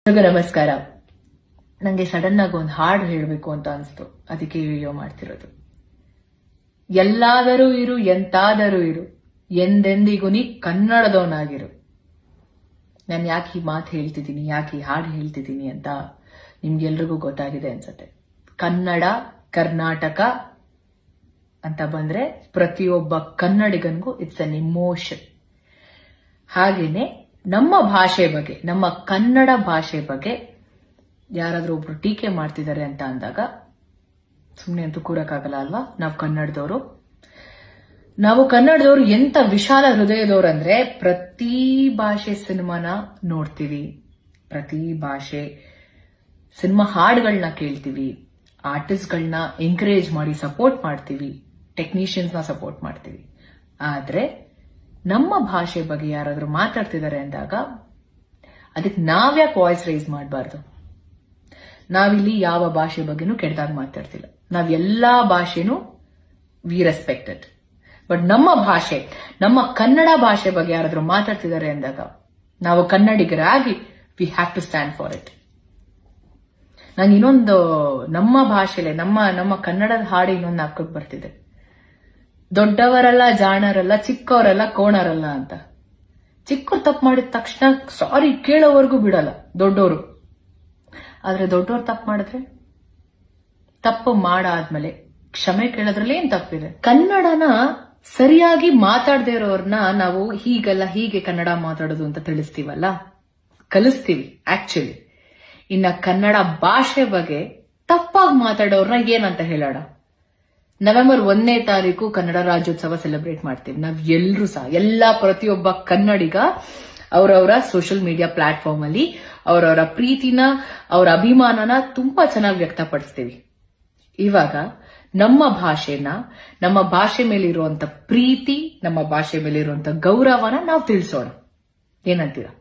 ನಮಸ್ಕಾರ. ನಂಗೆ ಸಡನ್ ಆಗಿ ಒಂದು ಹಾಡು ಹೇಳಬೇಕು ಅಂತ ಅನಿಸ್ತು, ಅದಕ್ಕೆ ವಿಡಿಯೋ ಮಾಡ್ತಿರೋದು. ಎಲ್ಲಾದರೂ ಇರು ಎಂತಾದರೂ ಇರು, ಎಂದೆಂದಿಗೂ ನೀ ಕನ್ನಡದವನಾಗಿರು. ನಾನು ಯಾಕೆ ಈ ಮಾತು ಹೇಳ್ತಿದ್ದೀನಿ, ಯಾಕೆ ಈ ಹಾಡು ಹೇಳ್ತಿದ್ದೀನಿ ಅಂತ ನಿಮ್ಗೆಲ್ರಿಗೂ ಗೊತ್ತಾಗಿದೆ ಅನ್ಸತ್ತೆ. ಕನ್ನಡ, ಕರ್ನಾಟಕ ಅಂತ ಬಂದ್ರೆ ಪ್ರತಿಯೊಬ್ಬ ಕನ್ನಡಿಗನಿಗೂ ಇಟ್ಸ್ ಅನ್ ಇಮೋಷನ್. ಹಾಗೇನೆ ನಮ್ಮ ಭಾಷೆ ಬಗ್ಗೆ, ನಮ್ಮ ಕನ್ನಡ ಭಾಷೆ ಬಗ್ಗೆ ಯಾರಾದ್ರೂ ಒಬ್ರು ಟೀಕೆ ಮಾಡ್ತಿದ್ದಾರೆ ಅಂತ ಅಂದಾಗ ಸುಮ್ಮನೆ ಅಂತೂ ಕೂರಕ್ಕಾಗಲ್ಲ ಅಲ್ವಾ. ನಾವು ಕನ್ನಡದವರು ಎಂತ ವಿಶಾಲ ಹೃದಯದವ್ರು ಅಂದ್ರೆ, ಪ್ರತಿ ಭಾಷೆ ಸಿನಿಮಾನ ನೋಡ್ತೀವಿ, ಪ್ರತಿ ಭಾಷೆ ಸಿನಿಮಾ ಹಾಡುಗಳನ್ನ ಕೇಳ್ತೀವಿ, ಆರ್ಟಿಸ್ಟ್ಗಳನ್ನ ಎಂಕರೇಜ್ ಮಾಡಿ ಸಪೋರ್ಟ್ ಮಾಡ್ತೀವಿ, ಟೆಕ್ನಿಷಿಯನ್ಸ್ನ ಸಪೋರ್ಟ್ ಮಾಡ್ತೀವಿ. ಆದ್ರೆ ನಮ್ಮ ಭಾಷೆ ಬಗ್ಗೆ ಯಾರಾದ್ರೂ ಮಾತಾಡ್ತಿದ್ದಾರೆ ಅಂದಾಗ ಅದಕ್ಕೆ ನಾವ್ಯಾಕೆ ವಾಯ್ಸ್ ರೈಸ್ ಮಾಡಬಾರ್ದು? ನಾವಿಲ್ಲಿ ಯಾವ ಭಾಷೆ ಬಗ್ಗೆನೂ ಕೆಟ್ಟದಾಗ ಮಾತಾಡ್ತಿಲ್ಲ. ನಾವ್ ಎಲ್ಲಾ ಭಾಷೆನೂ ವಿ ರೆಸ್ಪೆಕ್ಟೆಡ್. ಬಟ್ ನಮ್ಮ ಭಾಷೆ, ನಮ್ಮ ಕನ್ನಡ ಭಾಷೆ ಬಗ್ಗೆ ಯಾರಾದ್ರೂ ಮಾತಾಡ್ತಿದ್ದಾರೆ ಅಂದಾಗ ನಾವು ಕನ್ನಡಿಗರಾಗಿ we have to stand for it. ನಂಗೆ ಇನ್ನೊಂದು ನಮ್ಮ ಭಾಷೆಲೆ ನಮ್ಮ ಕನ್ನಡದ ಹಾಡು ಇನ್ನೊಂದು ಹಾಕೋಕ್ ಬರ್ತಿದೆ. ದೊಡ್ಡವರಲ್ಲ ಜಾಣರಲ್ಲ, ಚಿಕ್ಕವರಲ್ಲ ಕೋಣರಲ್ಲ ಅಂತ. ಚಿಕ್ಕವ್ರು ತಪ್ಪು ಮಾಡಿದ ತಕ್ಷಣ ಸಾರಿ ಕೇಳೋವರೆಗೂ ಬಿಡಲ್ಲ ದೊಡ್ಡವರು. ಆದ್ರೆ ದೊಡ್ಡವ್ರು ತಪ್ಪು ಮಾಡಿದ್ರೆ, ತಪ್ಪು ಮಾಡಾದ್ಮೇಲೆ ಕ್ಷಮೆ ಕೇಳೋದ್ರಲ್ಲಿ ಏನ್ ತಪ್ಪಿದೆ? ಕನ್ನಡನ ಸರಿಯಾಗಿ ಮಾತಾಡದೇ ಇರೋರ್ನ ನಾವು ಹೀಗಲ್ಲ ಹೀಗೆ ಕನ್ನಡ ಮಾತಾಡೋದು ಅಂತ ತಿಳಿಸ್ತೀವಲ್ಲ, ಕಲಿಸ್ತೀವಿ ಆಕ್ಚುಲಿ. ಇನ್ನ ಕನ್ನಡ ಭಾಷೆ ಬಗ್ಗೆ ತಪ್ಪಾಗಿ ಮಾತಾಡೋರ್ನ ಏನಂತ ಹೇಳೋಣ? ನವೆಂಬರ್ 1ನೇ ತಾರೀಕು ಕನ್ನಡ ರಾಜ್ಯೋತ್ಸವ ಸೆಲೆಬ್ರೇಟ್ ಮಾಡ್ತೀವಿ. ನಾವ್ ಎಲ್ರೂ ಸಹ ಪ್ರತಿಯೊಬ್ಬ ಕನ್ನಡಿಗ ಅವರವರ ಸೋಷಿಯಲ್ ಮೀಡಿಯಾ ಪ್ಲಾಟ್ಫಾರ್ಮ್ ಅಲ್ಲಿ ಅವರವರ ಪ್ರೀತಿನ, ಅವರ ಅಭಿಮಾನನ ತುಂಬಾ ಚೆನ್ನಾಗಿ ವ್ಯಕ್ತಪಡಿಸ್ತೀವಿ. ಇವಾಗ ನಮ್ಮ ಭಾಷೆನ, ನಮ್ಮ ಭಾಷೆ ಮೇಲಿರುವಂತ ಪ್ರೀತಿ, ನಮ್ಮ ಭಾಷೆ ಮೇಲಿರುವಂತ ಗೌರವನ ನಾವು ತಿಳಿಸೋಣ. ಏನಂತೀರಾ?